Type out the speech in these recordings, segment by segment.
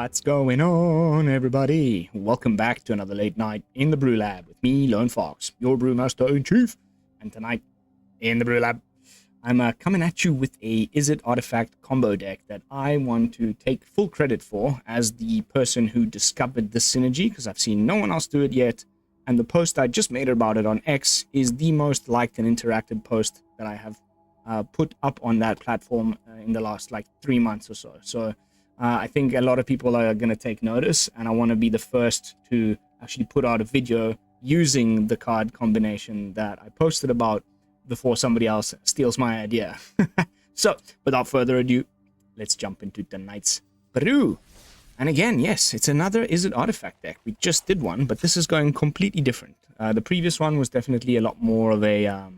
What's going on, everybody? Welcome back to another late night in the BrewLab with me, Lone Fox, your Brewmaster-in-Chief. And tonight, in the BrewLab, I'm coming at you with a Izzet Artifact combo deck that I want to take full credit for as the person who discovered this synergy, because I've seen no one else do it yet. And the post I just made about it on X is the most liked and interacted post that I have put up on that platform in the last like 3 months or so. So I think a lot of people are going to take notice, and I want to be the first to actually put out a video using the card combination that I posted about before somebody else steals my idea. So without further ado, let's jump into tonight's brew. And again, yes, it's another Izzet Artifact deck. We just did one, but this is going completely different. The previous one was definitely a lot more of a,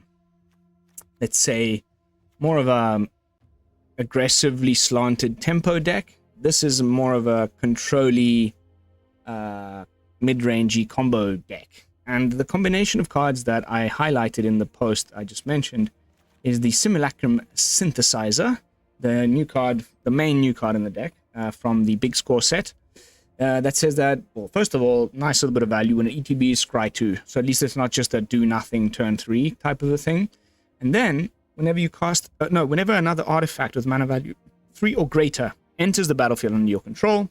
let's say, more of a aggressively slanted tempo deck. This is more of a control-y, mid-rangey combo deck. And the combination of cards that I highlighted in the post I just mentioned is the Simulacrum Synthesizer, the new card, the main new card in the deck from the Big Score set. That says that, well, first of all, nice little bit of value when an ETB is scry 2. So at least it's not just a do-nothing turn 3 type of a thing. And then, whenever you cast, whenever another artifact with mana value 3 or greater enters the battlefield under your control,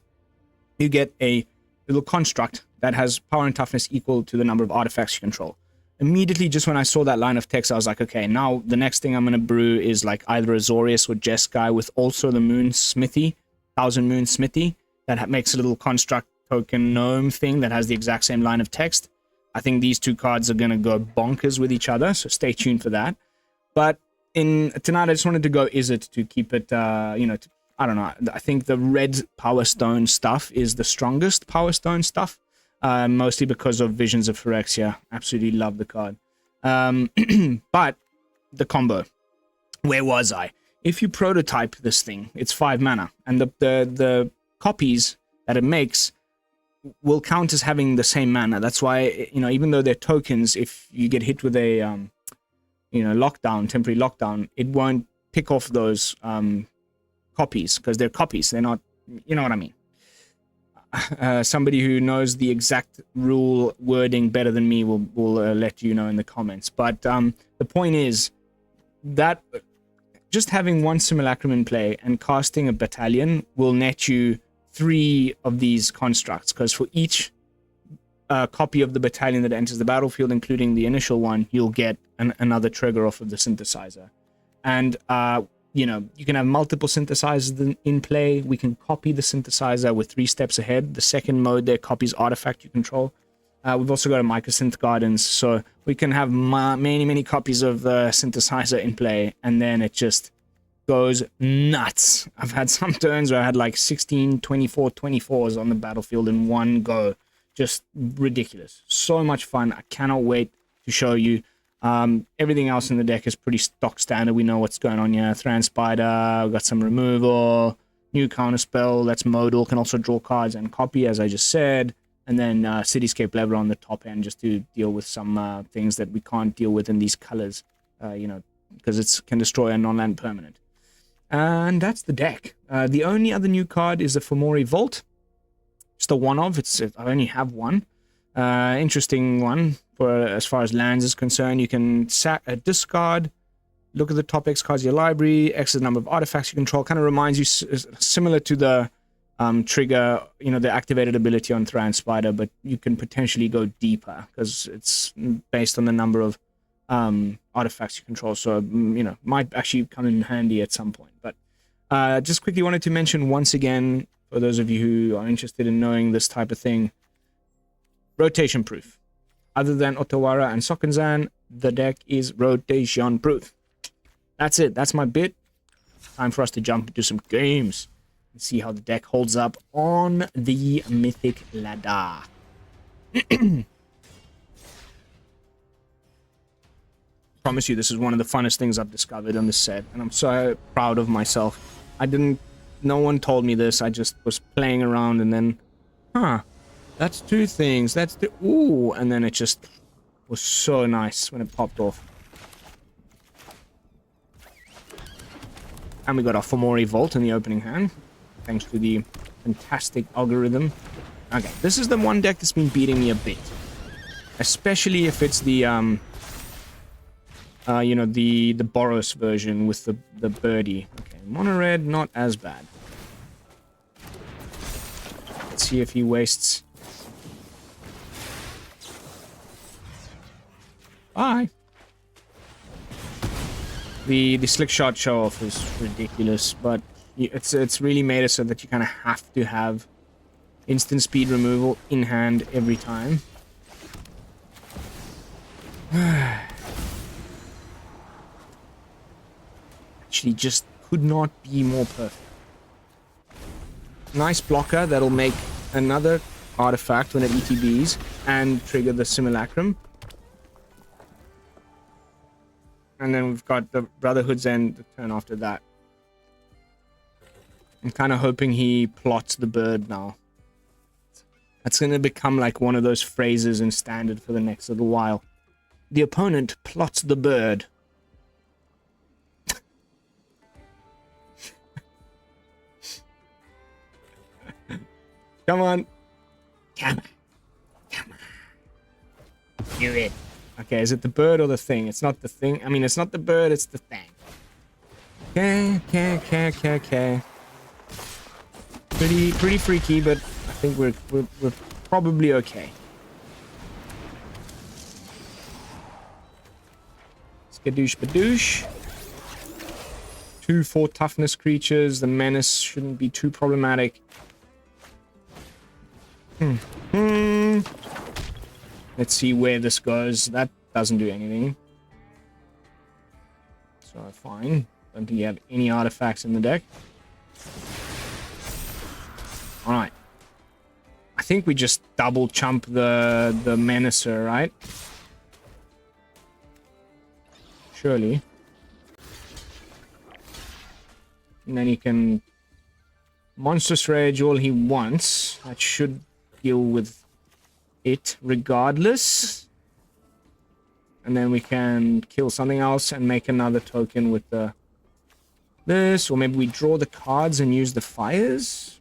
you get a little construct that has power and toughness equal to the number of artifacts you control. Immediately, just when I saw that line of text, I was like, okay, now the next thing I'm going to brew is like either Azorius or Jeskai with also the Moon Smithy, 1000 Moon Smithy, that makes a little construct token gnome thing that has the exact same line of text. I think these two cards are going to go bonkers with each other, so stay tuned for that. But tonight, I just wanted to go Izzet to keep it, I don't know. I think the red Powerstone stuff is the strongest Powerstone stuff, mostly because of Visions of Phyrexia. Absolutely love the card. But the combo, where was I? If you prototype this thing, it's 5 mana, and the copies that it makes will count as having the same mana. That's why, even though they're tokens, if you get hit with a lockdown, temporary lockdown, it won't pick off those copies, because they're copies. They're not, you know what I mean. Somebody who knows the exact rule wording better than me will let you know in the comments. But the point is that just having one Simulacrum in play and casting a battalion will net you 3 of these constructs, because for each copy of the battalion that enters the battlefield, including the initial one, you'll get another trigger off of the synthesizer. And you can have multiple synthesizers in play. We can copy the synthesizer with 3 steps ahead. The second mode there copies artifact you control. We've also got a Mycosynth Gardens, so we can have many copies of the synthesizer in play, and then it just goes nuts. I've had some turns where I had like 16, 24, 24s on the battlefield in one go. Just ridiculous. So much fun. I cannot wait to show you. Everything else in the deck is pretty stock standard. We know what's going on here. Thran Spider, we've got some removal, new counterspell, that's modal, can also draw cards and copy, as I just said. And then Cityscape Leveler on the top end, just to deal with some things that we can't deal with in these colors, because it can destroy a non-land permanent. And that's the deck. The only other new card is the Fomori Vault. Just a one-of. I only have one. Interesting one. As far as lands is concerned, you can discard, look at the top X cards of your library, X is the number of artifacts you control. Kind of reminds you, similar to the trigger, the activated ability on Thran Spider, but you can potentially go deeper because it's based on the number of artifacts you control. So, might actually come in handy at some point. But just quickly wanted to mention once again, for those of you who are interested in knowing this type of thing, rotation proof. Other than Otawara and Sokenzan, the deck is rotation proof. That's it. That's my bit. Time for us to jump into some games and see how the deck holds up on the Mythic ladder. Promise you, this is one of the funnest things I've discovered on this set, and I'm so proud of myself. No one told me this. I just was playing around and then, that's 2 things. Ooh, and then it just was so nice when it popped off. And we got our Fomori Vault in the opening hand, thanks to the fantastic algorithm. Okay, this is the one deck that's been beating me a bit. Especially if it's the, you know, the Boros version with the birdie. Okay, mono red, not as bad. Let's see if he wastes. Bye. The slick shot show off is ridiculous, but it's really made it so that you kind of have to have instant speed removal in hand every time. Actually, just could not be more perfect. Nice blocker that'll make another artifact when it ETBs and trigger the Simulacrum. And then we've got the Brotherhood's End the turn after that. I'm kind of hoping he plots the bird now. That's going to become like one of those phrases in Standard for the next little while. The opponent plots the bird. Come on. Come on. Come on. Do it. Okay, is it the bird or the thing? It's not the thing. I mean, it's not the bird, it's the thing. Okay. Pretty freaky, but I think we're probably okay. Skadoosh badoosh. 2/4 toughness creatures. The menace shouldn't be too problematic. Let's see where this goes. That doesn't do anything. So fine. Don't think you have any artifacts in the deck. Alright. I think we just double chump the Menacer, right? Surely. And then he can Monstrous Rage all he wants. That should deal with it regardless. And then we can kill something else and make another token with the this, or maybe we draw the cards and use the fires.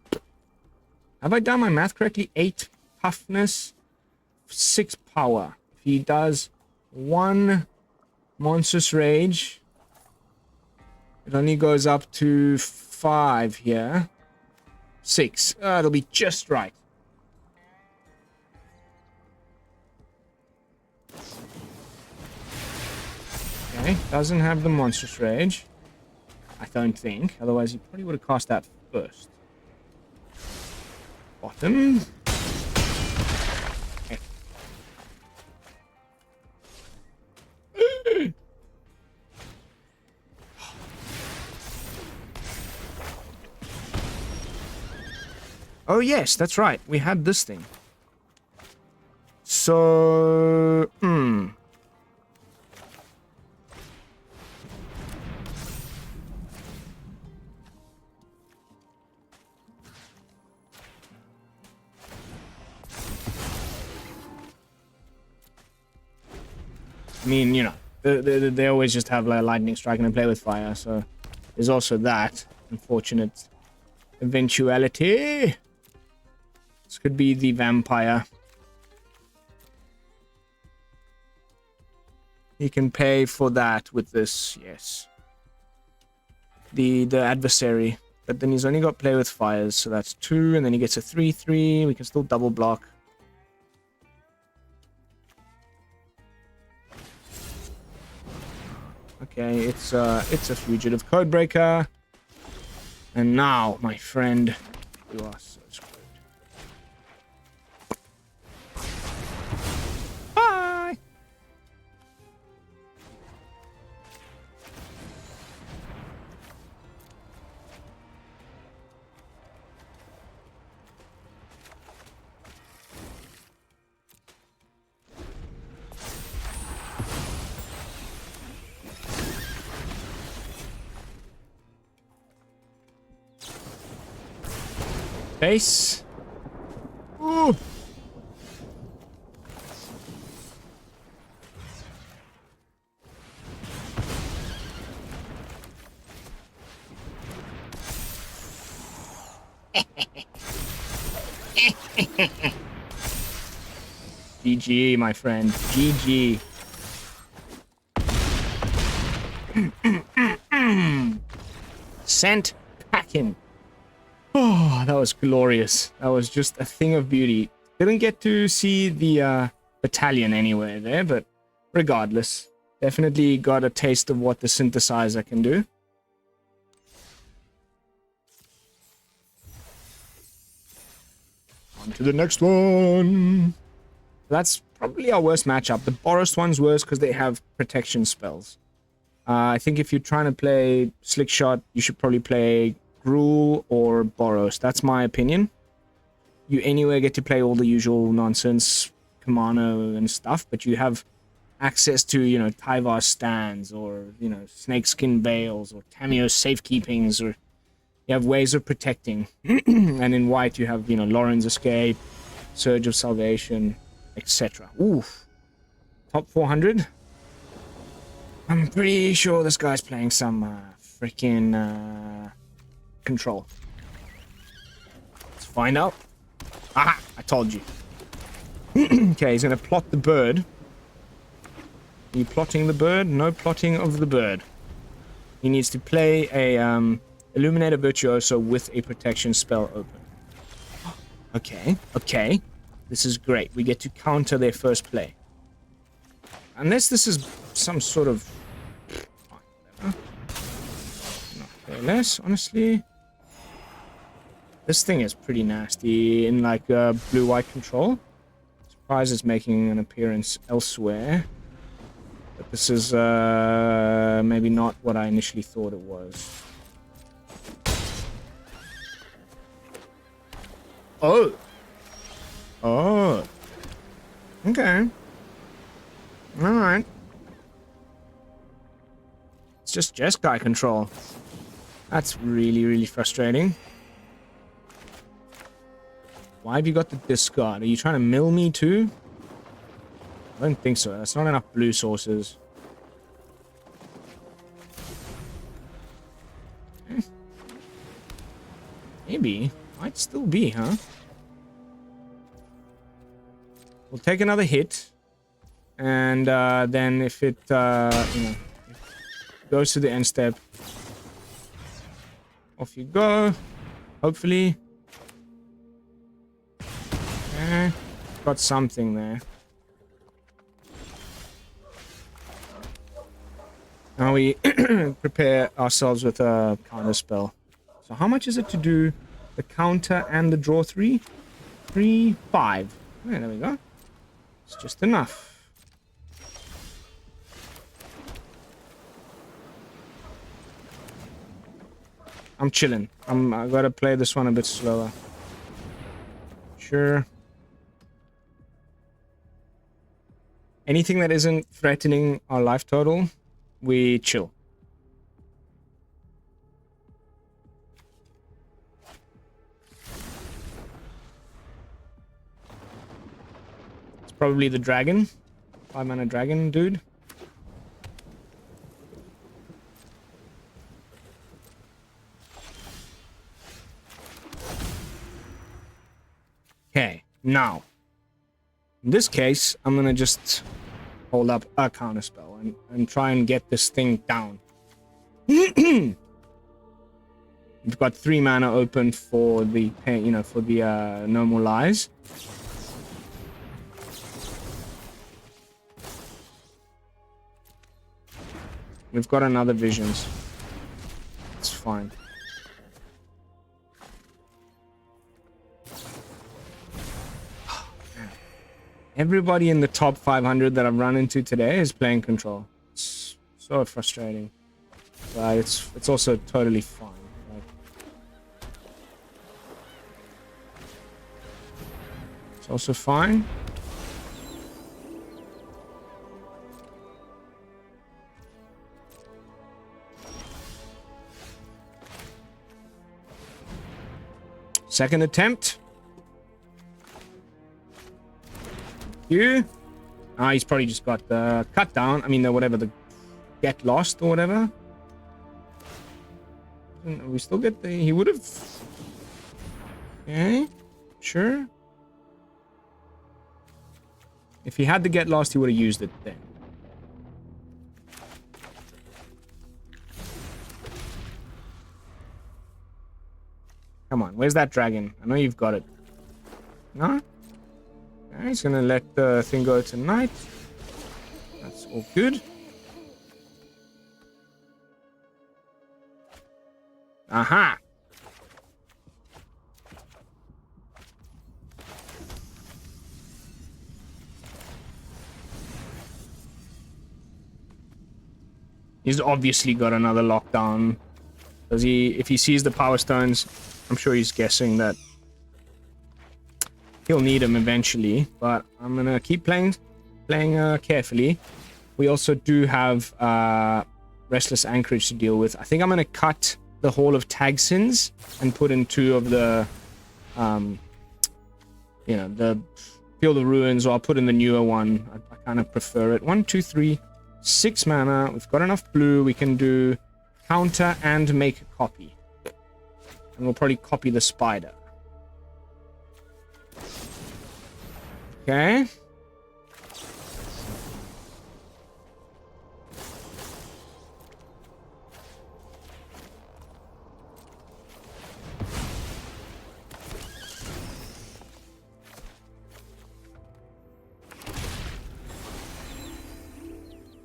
Have I done my math correctly? 8 toughness, 6 power. If he does 1 Monstrous Rage, it only goes up to 5 here. 6. It'll be just right. Okay, doesn't have the Monstrous Rage. I don't think. Otherwise, he probably would have cast that first. Bottom. Okay. Oh, yes, that's right. We had this thing. So... I mean, you know, they always just have like lightning strike and they play with fire, so there's also that unfortunate eventuality. This could be the vampire. He can pay for that with this, yes. The adversary. But then he's only got play with fires, so that's 2, and then he gets a 3/3. We can still double block. Okay, it's a fugitive codebreaker. And now, my friend, you are so screwed. Bye! Base. Ooh. GG, my friend. GG. Sent packing. Oh, that was glorious. That was just a thing of beauty. Didn't get to see the battalion anywhere there, but regardless, definitely got a taste of what the synthesizer can do. On to the next one. That's probably our worst matchup. The Boros one's worse because they have protection spells. I think if you're trying to play Slick Shot, you should probably play Gruul or Boros. That's my opinion. You anyway get to play all the usual nonsense, Kamano and stuff, but you have access to, you know, Tyvar stands or, you know, Snakeskin Veils or Cameo Safekeepings, or you have ways of protecting. And in white you have, you know, Lauren's Escape, Surge of Salvation, etc. Oof. Top 400. I'm pretty sure this guy's playing some freaking control. Let's find out. Aha! I told you. Okay, he's gonna plot the bird. Are you plotting the bird? No plotting of the bird. He needs to play a Illuminator Virtuoso with a protection spell open. Okay, okay. This is great. We get to counter their first play. Unless this is some sort of... Not very less, honestly. This thing is pretty nasty in like blue-white control. Surprised it's making an appearance elsewhere. But this is maybe not what I initially thought it was. Oh! Oh! Okay. Alright. It's just Jeskai control. That's really, really frustrating. Why have you got the discard? Are you trying to mill me too? I don't think so. That's not enough blue sources. Maybe. Might still be, huh? We'll take another hit. And then if it, you know, goes to the end step, off you go. Hopefully. Got something there. Now we prepare ourselves with a counter spell. So how much is it to do the counter and the draw 3? 3, 5. Yeah, there we go. It's just enough. I'm chilling. I gotta play this one a bit slower. Sure. Anything that isn't threatening our life total, we chill. It's probably the dragon. 5-mana dragon dude. Okay, now. In this case, I'm gonna just hold up a counterspell and try and get this thing down. We've got 3 mana open for the, you know, for the No More Lies. We've got another Visions. It's fine. Everybody in the top 500 that I've run into today is playing control. It's so frustrating. But it's also totally fine. Like, it's also fine. Second attempt. You. Ah, he's probably just got the cut down. I mean, whatever, the get lost or whatever. We still get the. He would have. Okay, sure. If he had the get lost, he would have used it then. Come on, where's that dragon? I know you've got it. No? Okay, he's gonna let the thing go tonight. That's all good. Aha! He's obviously got another lockdown. Does he? If he sees the power stones, I'm sure he's guessing that he'll need them eventually. But I'm gonna keep playing carefully. We also do have Restless Anchorage to deal with. I think I'm gonna cut the Hall of Tagsins and put in 2 of the, you know, the Field of Ruins, or I'll put in the newer one. I kind of prefer it. 1, 2, 3, 6 mana. We've got enough blue. We can do counter and make a copy. And we'll probably copy the spider. Okay.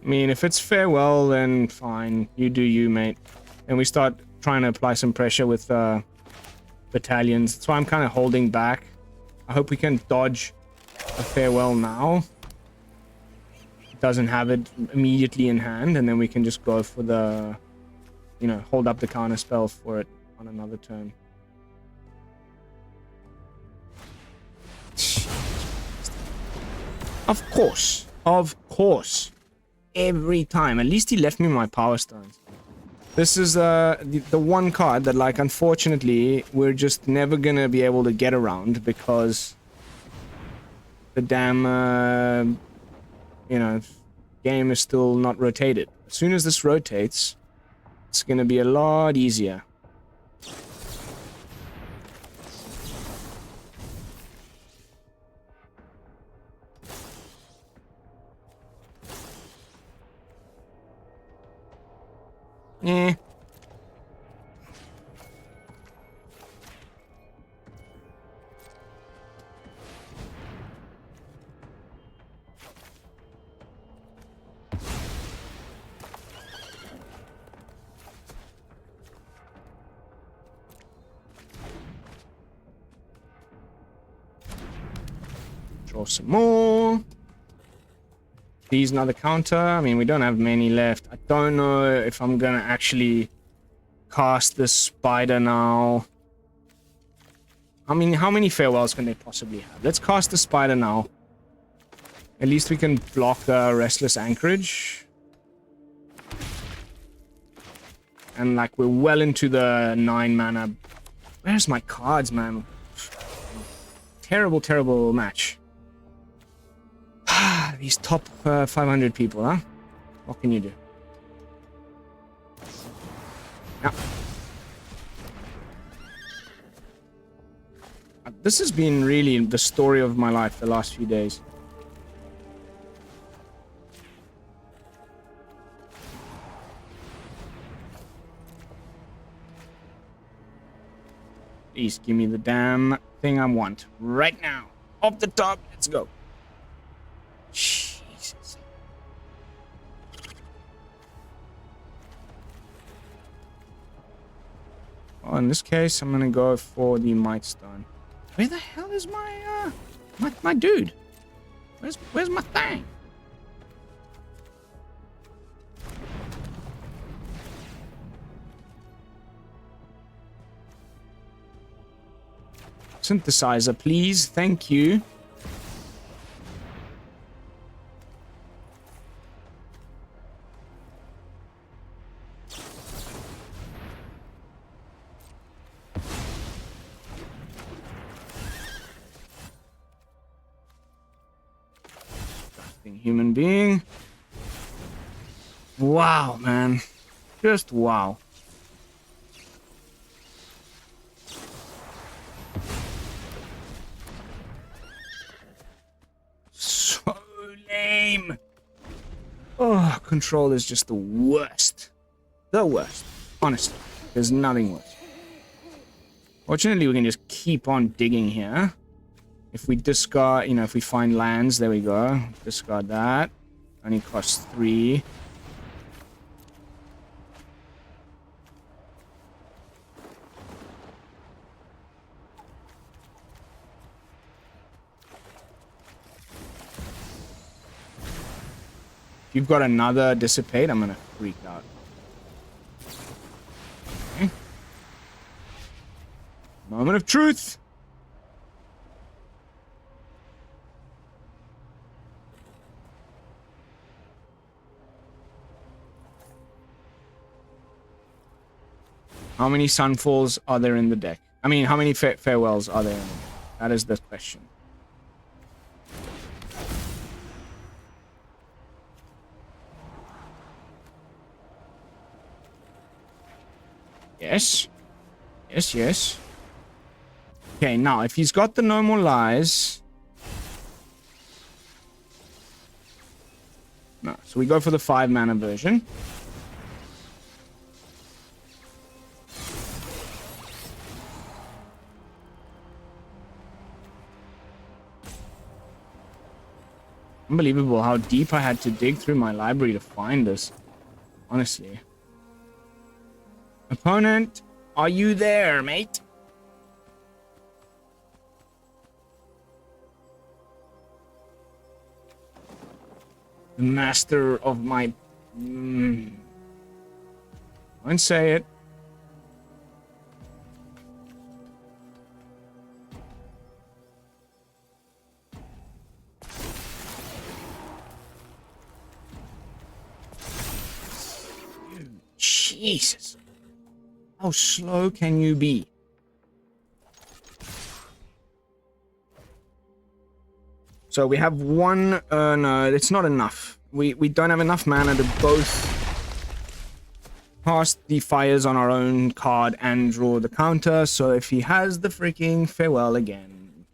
I mean, if it's farewell, then fine. You do you, mate. And we start trying to apply some pressure with battalions. That's why I'm kind of holding back. I hope we can dodge a farewell now. It doesn't have it immediately in hand, and then we can just go for the, you know, hold up the counter spell for it on another turn. Of course. Of course. Every time. At least he left me my Power Stones. This is the one card that, like, unfortunately, we're just never gonna be able to get around because the damn, you know, game is still not rotated. As soon as this rotates, it's gonna be a lot easier. Eh. Draw some more. Please, another counter. I mean, we don't have many left. I don't know if I'm gonna actually cast this spider now. I mean, how many farewells can they possibly have? Let's cast the spider now. At least we can block the Restless Anchorage. And, like, we're well into the 9 mana. Where's my cards, man? Terrible, terrible match. These top 500 people, huh? What can you do? Yeah. This has been really the story of my life the last few days. Please give me the damn thing I want right now. Off the top, let's go. Jesus. Oh, in this case, I'm gonna go for the Mightstone. Where the hell is my dude? Where's my thing? Synthesizer, please. Thank you. Human being. Wow, man. Just wow. So lame. Oh, control is just the worst. The worst. Honestly, there's nothing worse. Fortunately, we can just keep on digging here. If we discard, if we find lands, there we go. Discard that. Only costs 3. If you've got another Dissipate, I'm gonna freak out. Okay. Moment of truth! How many Sunfalls are there in the deck? I mean, how many Farewells are there in the deck? That is the question. Yes. Yes, yes. Okay, now, if he's got the No More Lies... No, so we go for the 5-mana version. Unbelievable how deep I had to dig through my library to find this. Honestly. Opponent, are you there, mate? The master of my... Won't say it. Jesus. How slow can you be? So we have one... no, it's not enough. We don't have enough mana to both cast the fires on our own card and draw the counter. So if he has the freaking Farewell again,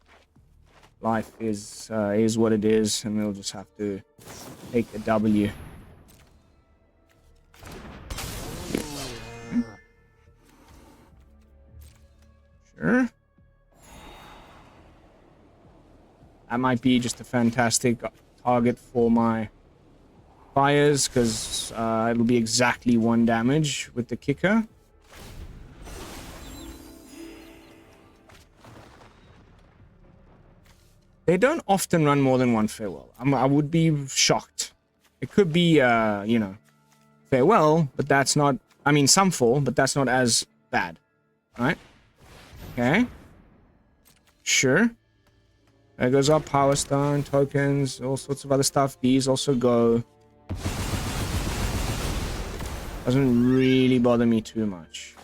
life is what it is, and we'll just have to take the W. Sure. That might be just a fantastic target for my fires, because it'll be exactly 1 damage with the kicker. They don't often run more than 1 Farewell. I would be shocked. It could be, Farewell, but that's not... I mean, Sunfall, but that's not as bad. Right? Okay. Sure. There goes our Powerstone, tokens, all sorts of other stuff. These also go. Doesn't really bother me too much.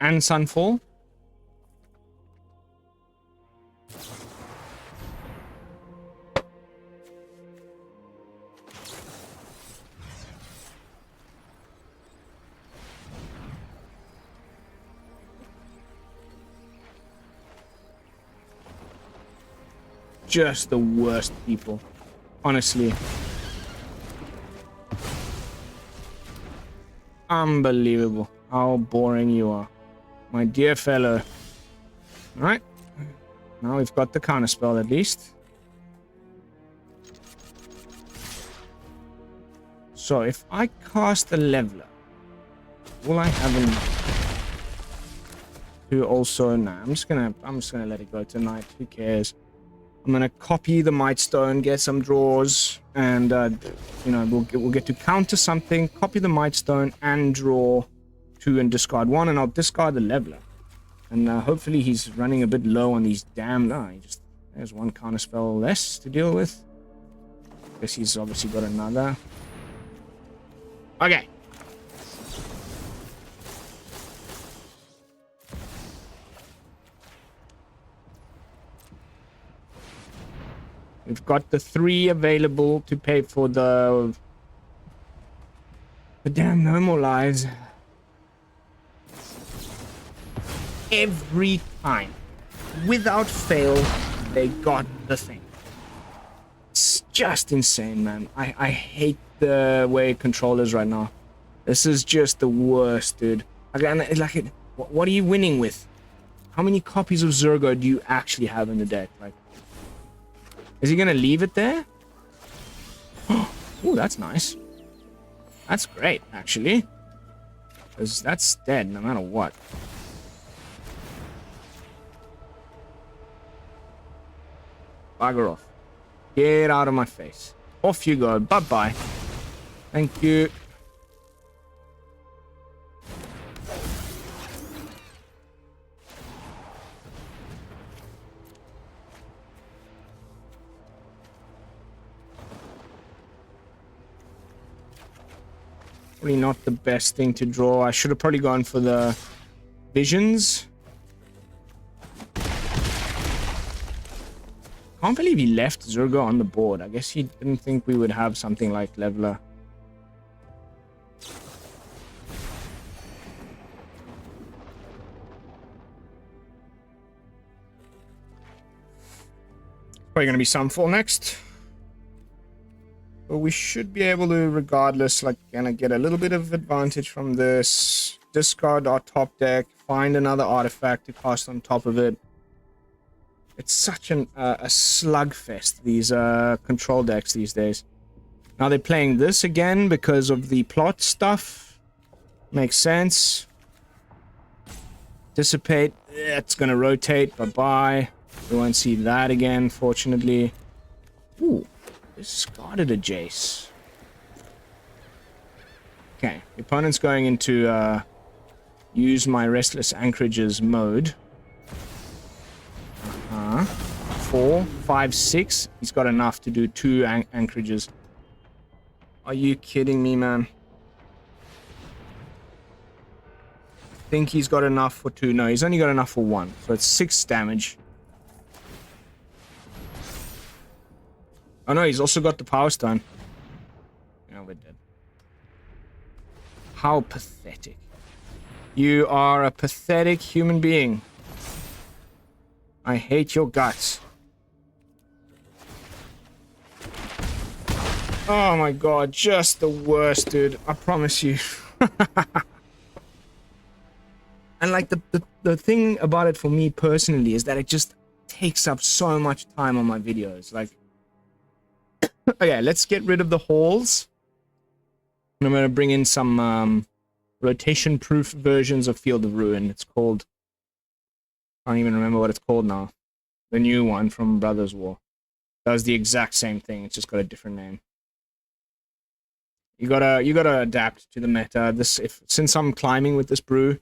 And Sunfall. Just the worst people, honestly. Unbelievable how boring you are, my dear fellow. All right, now we've got the counterspell at least. So if I cast a Leveler, will I have an... Who also... Nah, I'm just gonna let it go tonight. Who cares? I'm gonna copy the Mightstone, get some draws, and we'll get to counter something, copy the Mightstone, and draw 2 and discard 1, and I'll discard the Leveler. And hopefully he's running a bit low on these damn... there's 1 counterspell less to deal with. Guess he's obviously got another. Okay. We've got the 3 available to pay for the But damn, no more lives. Every time, without fail, they got the thing. It's just insane, man. I hate the way it controllers right now. This is just the worst, dude. Again, like, what are you winning with? How many copies of Zergo do you actually have in the deck? Like, is he gonna leave it there? Oh, that's nice. That's great, actually. Because that's dead no matter what. Bugger off. Get out of my face. Off you go. Bye-bye. Thank you. Probably not the best thing to draw. I should have probably gone for the Visions. Can't believe he left Zergo on the board. I guess he didn't think we would have something like Leveler. Probably gonna be Sunfall next. But we should be able to, regardless, like, gonna get a little bit of advantage from this. Discard our top deck, find another artifact to cast on top of it. It's such a slugfest, these control decks these days. Now they're playing this again because of the plot stuff. Makes sense. Dissipate. It's gonna rotate. Bye-bye. We won't see that again, fortunately. Ooh. Discarded a Jace. Okay, the opponent's going into use my Restless Anchorages mode. 4, 5, 6. He's got enough to do 2 anchorages. Are you kidding me, man? I think he's got enough for 2. No, he's only got enough for 1. So it's 6 damage. Oh no, he's also got the Powerstone. Yeah, we're dead. How pathetic. You are a pathetic human being. I hate your guts. Oh my god, just the worst, dude. I promise you. And like the thing about it for me personally is that it just takes up so much time on my videos. Like, okay, let's get rid of the halls. And I'm going to bring in some rotation-proof versions of Field of Ruin. It's called... I don't even remember what it's called now. The new one from Brothers War. Does the exact same thing. It's just got a different name. You gotta adapt to the meta. Since I'm climbing with this brew,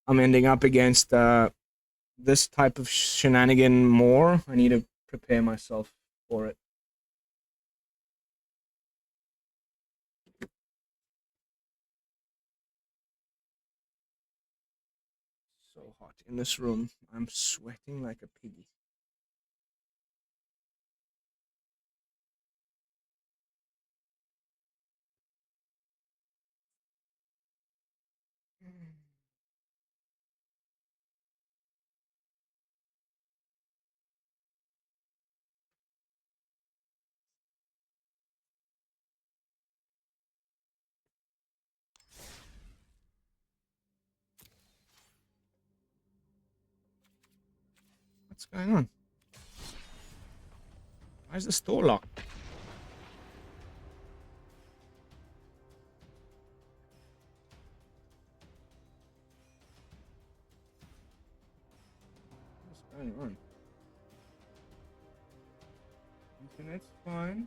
I'm ending up against this type of shenanigan more. I need to prepare myself for it. So hot in this room. I'm sweating like a piggy. What's going on? Why is the store locked? What's going on? Internet's fine.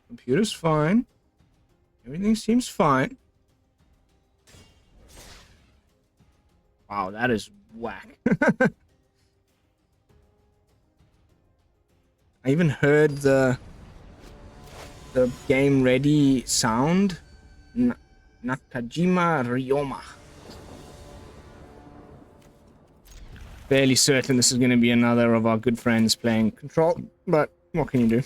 Computer's fine. Everything seems fine. Wow, that is whack. I even heard the game ready sound. Nakajima Ryoma. Fairly certain this is going to be another of our good friends playing control, but what can you do? I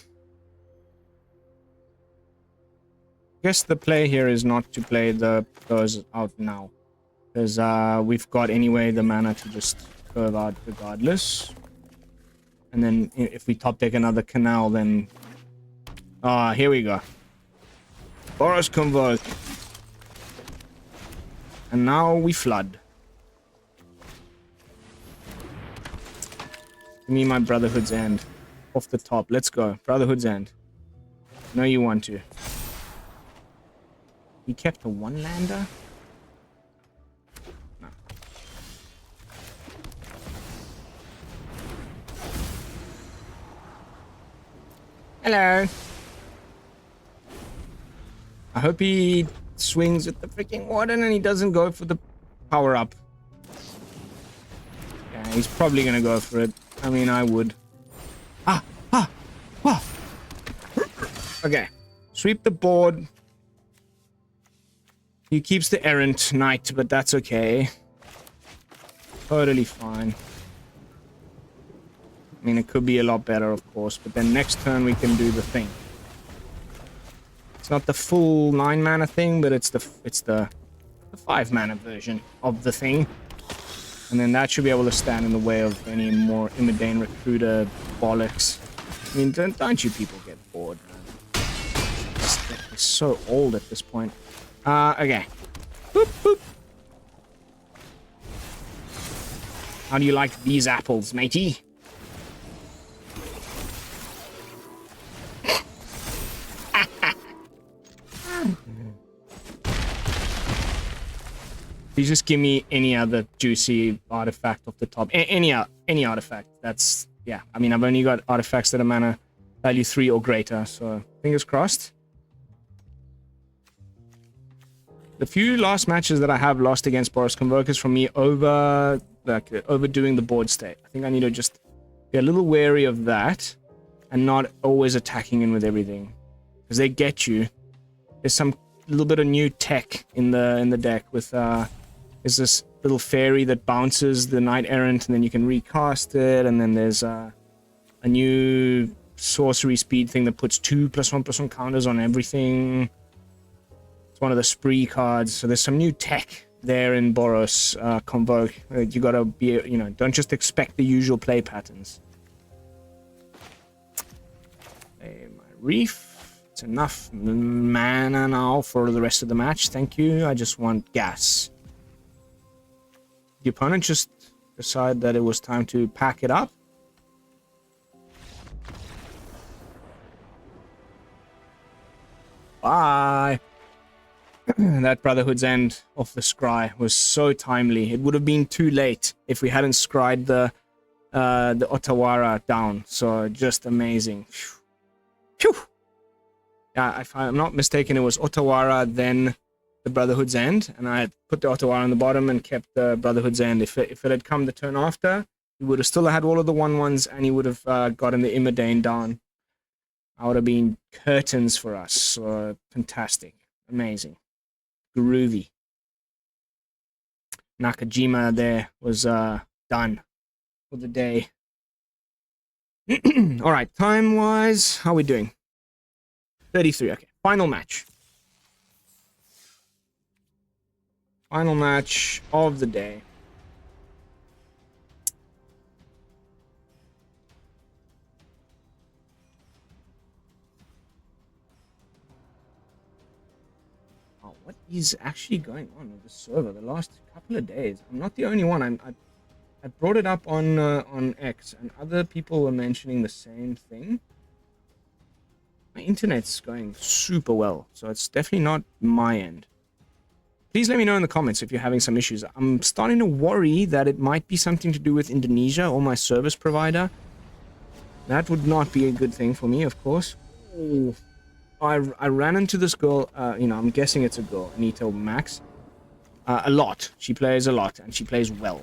guess the play here is not to play those out now, because we've got anyway the mana to just curve out regardless. And then if we top deck another canal, then here we go. Boros Convoke. And now we flood. Give me my Brotherhood's End. Off the top. Let's go. Brotherhood's End. No, you want to. He kept a one-lander? No. Hello. I hope he swings at the freaking warden and he doesn't go for the power-up. Yeah, he's probably going to go for it. I mean, I would. Okay. Sweep the board. He keeps the errant knight, but that's okay. Totally fine. I mean, it could be a lot better, of course, but then next turn we can do the thing. It's not the full 9 mana thing, but it's the 5 mana version of the thing. And then that should be able to stand in the way of any more Imodane Recruiter bollocks. I mean, don't you people get bored, man? It's so old at this point. Okay. Boop, boop. How do you like these apples, matey? You just give me any other juicy artifact off the top. Any artifact. That's, yeah. I mean, I've only got artifacts that are mana value 3 or greater, so fingers crossed. The few last matches that I have lost against Boros Convoke is from me overdoing the board state. I think I need to just be a little wary of that and not always attacking in with everything, because they get you. There's some little bit of new tech in the deck with there's this little fairy that bounces the Knight Errant and then you can recast it, and then there's a new sorcery speed thing that puts 2+1/+1 counters on everything. It's one of the spree cards, so there's some new tech there in Boros Convoke. You gotta be, don't just expect the usual play patterns. Okay, my Reef. It's enough mana now for the rest of the match. Thank you. I just want gas. The opponent just decided that it was time to pack it up. Bye. That Brotherhood's End off the scry was so timely. It would have been too late if we hadn't scried the Otawara down. So just amazing. Phew. Yeah, if I'm not mistaken, it was Otawara, then the Brotherhood's End, and I had put the Otawara on the bottom and kept the Brotherhood's End. If it had come the turn after, he would have still had all of the 1/1s, and he would have gotten the Imodane down. That would have been curtains for us. So fantastic. Amazing. Groovy. Nakajima there was done for the day. Alright, time-wise, how are we doing? 33, okay. Final match. Final match of the day. Oh, what is actually going on with the server the last couple of days? I'm not the only one. I brought it up on X, and other people were mentioning the same thing. My internet's going super well, so it's definitely not my end. Please let me know in the comments if you're having some issues. I'm starting to worry that it might be something to do with Indonesia or my service provider. That would not be a good thing for me, of course. Ooh. I ran into this girl, I'm guessing it's a girl, Anita Max. A lot. She plays a lot, and she plays well.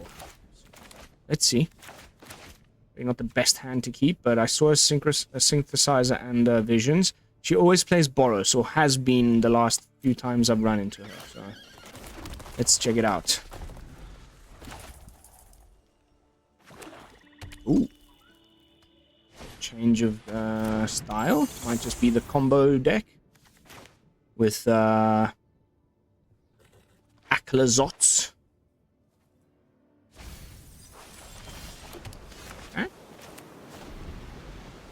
Let's see. Maybe not the best hand to keep, but I saw a synthesizer and Visions. She always plays Boros, or has been the last few times I've run into her, so let's check it out. Ooh. Change of style. Might just be the combo deck with Aclazots. Okay.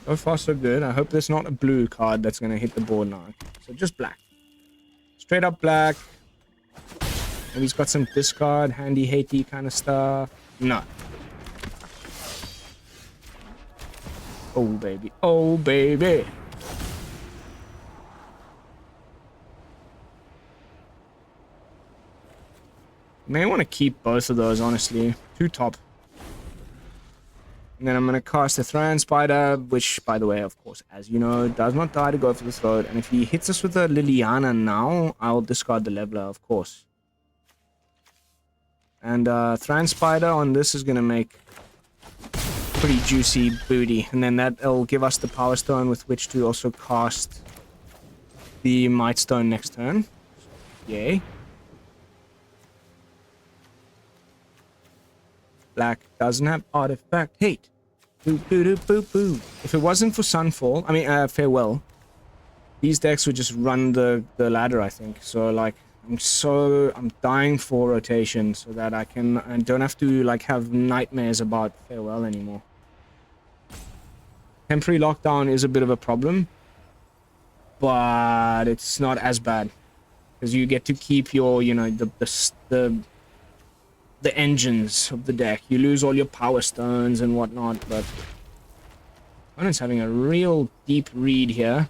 So far so good. I hope there's not a blue card that's going to hit the board now. So just black. Straight up black. Maybe he's got some discard, handy hatey kind of stuff. No. Oh baby. Oh baby. May want to keep both of those, honestly. Two top. And then I'm going to cast the Thran Spider, which, by the way, of course, as you know, does not die to go for the throat. And if he hits us with a Liliana now, I'll discard the Leveler, of course. And Thran Spider on this is going to make pretty juicy booty. And then that'll give us the Powerstone with which to also cast the Mightstone next turn. Yay. Black doesn't have artifact hate. Boo, boo, boo, boo, boo. If it wasn't for Sunfall, I mean, Farewell, these decks would just run the ladder, I think. So, like, I'm dying for rotation so that I don't have to, like, have nightmares about Farewell anymore. Temporary lockdown is a bit of a problem, but it's not as bad because you get to keep your, you know, the engines of the deck. You lose all your power stones and whatnot, but opponent's having a real deep read here.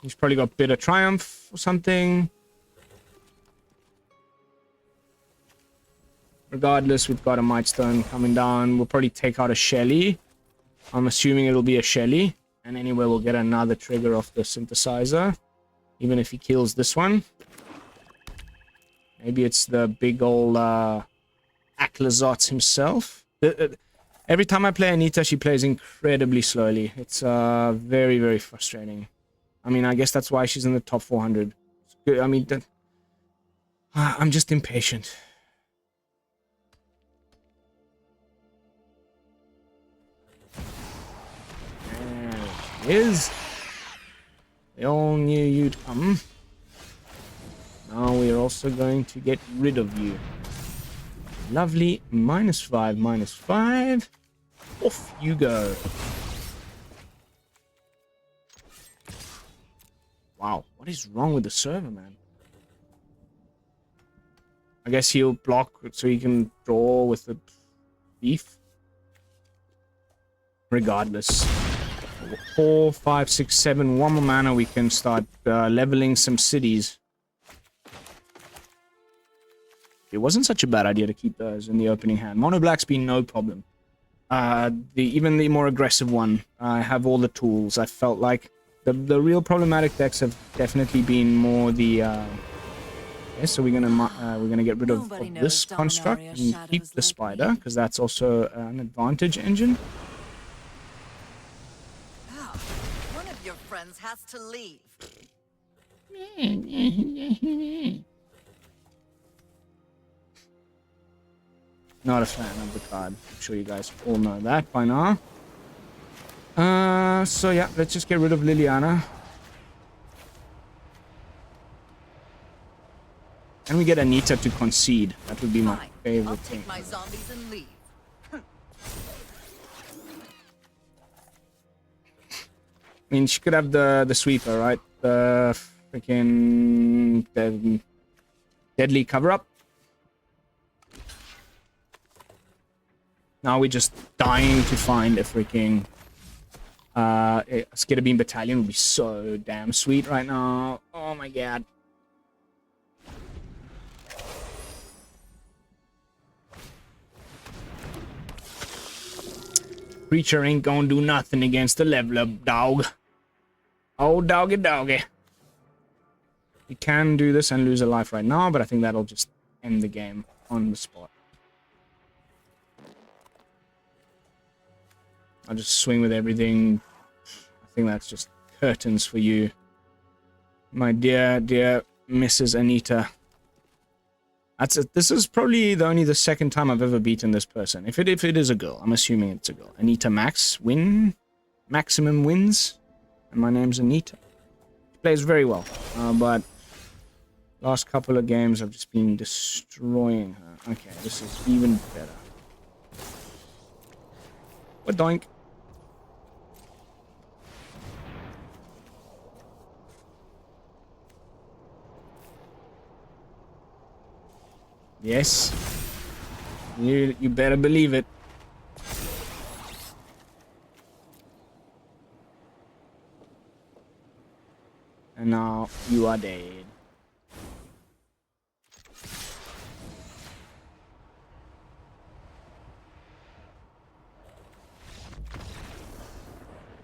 He's probably got Bitter Triumph or something. Regardless, we've got a Mightstone coming down. We'll probably take out a Shelly. I'm assuming it'll be a Shelly. And anyway, we'll get another trigger off the Synthesizer. Even if he kills this one. Maybe it's the big old Aclazots himself. Every time I play Anita, she plays incredibly slowly. It's very, very frustrating. I mean, I guess that's why she's in the top 400. I mean, I'm just impatient. There it is. They all knew you'd come. Now we are also going to get rid of you. Lovely. -5, -5. Off you go. Wow, what is wrong with the server, man? I guess he'll block so he can draw with the beef. Regardless. 4, 5, 6, 7. One more mana, we can start leveling some cities. It wasn't such a bad idea to keep those in the opening hand. Mono black's been no problem. Even the more aggressive one, I have all the tools. I felt like the real problematic decks have definitely been more the. Okay, so we're gonna get rid of this construct and keep the spider because that's also an advantage engine. Oh, one of your friends has to leave. Not a fan of the card. I'm sure you guys all know that by now. So yeah, let's just get rid of Liliana. And we get Anita to concede. That would be my favorite thing. My zombies and leave. I mean, she could have the sweeper, right? The freaking deadly cover-up. Now we're just dying to find a freaking a Skitterbeam Battalion would be so damn sweet right now. Oh my god. Creature ain't gonna do nothing against the leveler, dog. Oh, doggy doggy. You can do this and lose a life right now, but I think that'll just end the game on the spot. I'll just swing with everything. I think that's just curtains for you. My dear, dear Mrs. Anita. This is probably only the second time I've ever beaten this person. If it is a girl, I'm assuming it's a girl. Anita maximum wins, and my name's Anita. She plays very well, but last couple of games I've just been destroying her. Okay, this is even better. What doink? Yes. You better believe it. And now you are dead.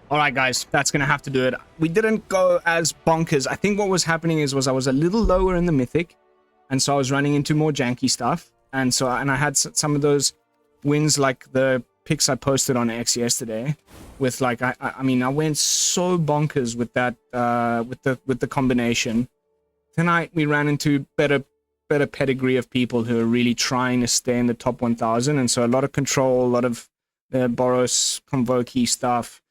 Alright guys, that's gonna have to do it. We didn't go as bonkers. I think what was happening was I was a little lower in the Mythic. And so I was running into more janky stuff. And I had some of those wins, like the pics I posted on X yesterday. With like, I mean, I went so bonkers with that, with the combination. Tonight we ran into better pedigree of people who are really trying to stay in the top 1,000. And so a lot of control, a lot of Boros Convoke stuff.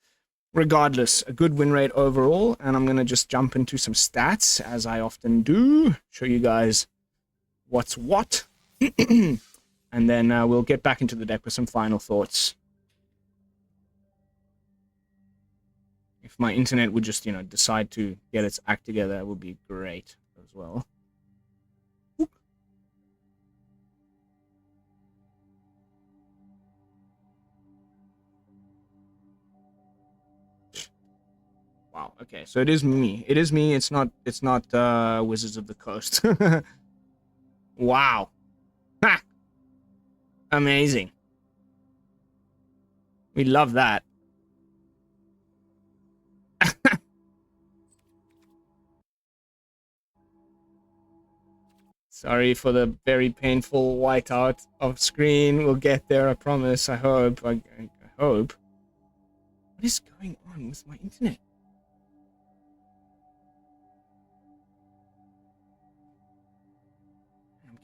Regardless, a good win rate overall. And I'm going to just jump into some stats, as I often do. Show you guys what's what. And then we'll get back into the deck with some final thoughts. If my internet would just, decide to get its act together, it would be great as well. Oop. Wow, okay, so it is me. It is me, it's not Wizards of the Coast. Wow. Ha! Amazing. We love that. Sorry for the very painful whiteout of screen. We'll get there, I promise. I hope. I hope. What is going on with my internet?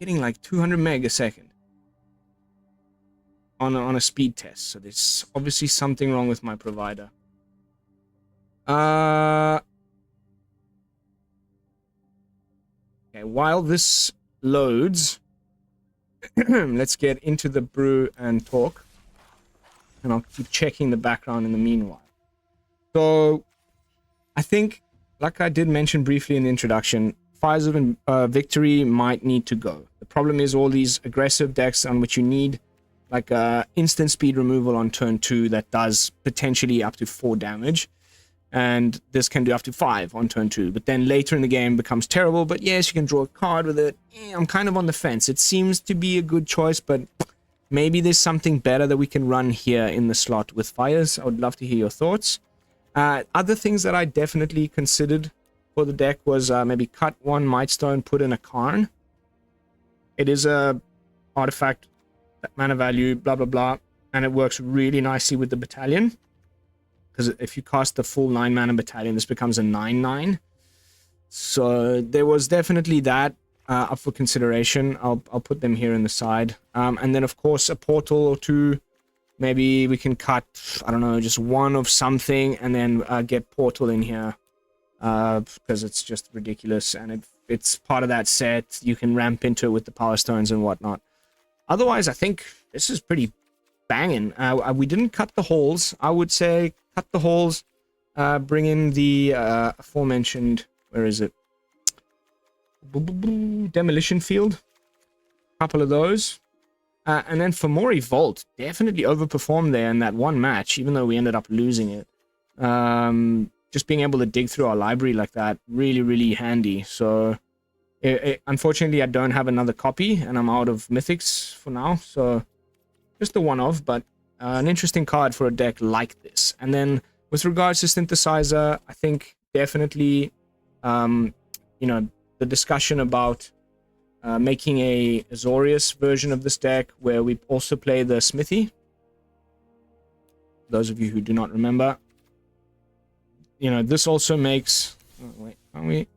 Getting like 200 meg a second on a speed test, so there's obviously something wrong with my provider. Okay, while this loads, let's get into the brew and talk, and I'll keep checking the background in the meanwhile. So I think, like I did mention briefly in the introduction, Fires of Victory might need to go. The problem is all these aggressive decks on which you need like instant speed removal on turn 2 that does potentially up to 4 damage. And this can do up to 5 on turn 2. But then later in the game becomes terrible. But yes, you can draw a card with it. I'm kind of on the fence. It seems to be a good choice, but maybe there's something better that we can run here in the slot with Fires. I would love to hear your thoughts. Other things that I definitely considered for the deck was maybe cut one Mightstone, put in a Karn. It is a artifact, mana value, blah blah blah, and it works really nicely with the battalion. Because if you cast the full 9 mana battalion, this becomes a 9/9. So there was definitely that up for consideration. I'll put them here in the side, and then of course a portal or two. Maybe we can cut, I don't know, just one of something, and then get portal in here. Because it's just ridiculous, and if it's part of that set, you can ramp into it with the Powerstones and whatnot. Otherwise, I think this is pretty banging. We didn't cut the holes. I would say cut the holes, bring in the aforementioned, where is it? Demolition Field. A couple of those. And then Fomori Vault definitely overperformed there in that one match, even though we ended up losing it. Just being able to dig through our library like that, really, really handy. So, unfortunately, I don't have another copy, and I'm out of Mythics for now. So, just the one-off, but an interesting card for a deck like this. And then, with regards to Synthesizer, I think definitely, the discussion about making a Azorius version of this deck, where we also play the Smithy. Those of you who do not remember. This also makes... Oh, wait, are we...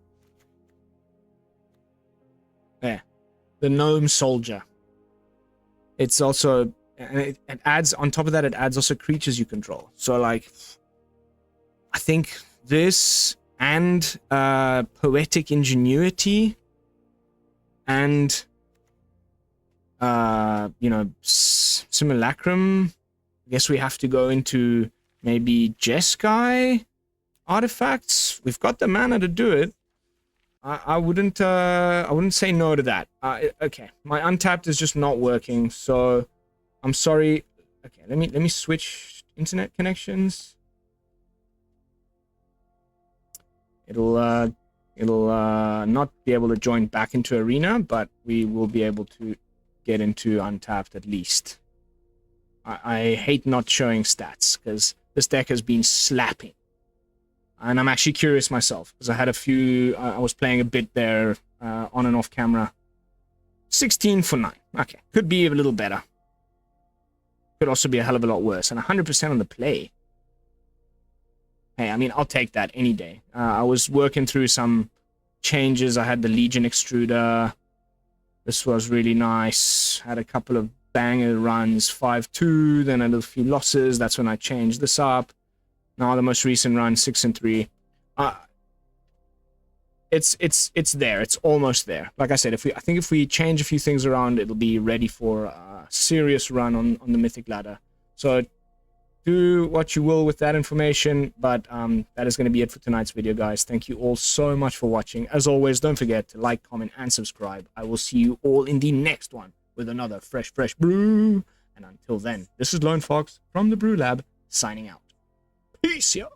There. the gnome soldier. It's also, and it adds, on top of that, it adds also creatures you control. So like, I think this and Poetic Ingenuity and you know, Simulacrum. I guess we have to go into maybe Jeskai artifacts. We've got the mana to do it. I wouldn't say no to that. Okay, my untapped is just not working, so I'm sorry. Okay, let me switch internet connections. It'll not be able to join back into Arena, but we will be able to get into untapped at least. I hate not showing stats because this deck has been slapping. And I'm actually curious myself, because I had a few, I was playing a bit there on and off camera. 16 for 9. Okay, could be a little better. Could also be a hell of a lot worse. And 100% on the play. Hey, I mean, I'll take that any day. I was working through some changes. I had the Legion Extruder. This was really nice. Had a couple of banger runs, 5-2, then I had a few losses. That's when I changed this up. Now the most recent run, 6-3. It's there. It's almost there. Like I said, I think if we change a few things around, it'll be ready for a serious run on the Mythic ladder. So do what you will with that information, but that is going to be it for tonight's video, guys. Thank you all so much for watching. As always, don't forget to like, comment, and subscribe. I will see you all in the next one with another fresh brew. And until then, this is Lone Fox from the BrewLab, signing out. Peace, yo!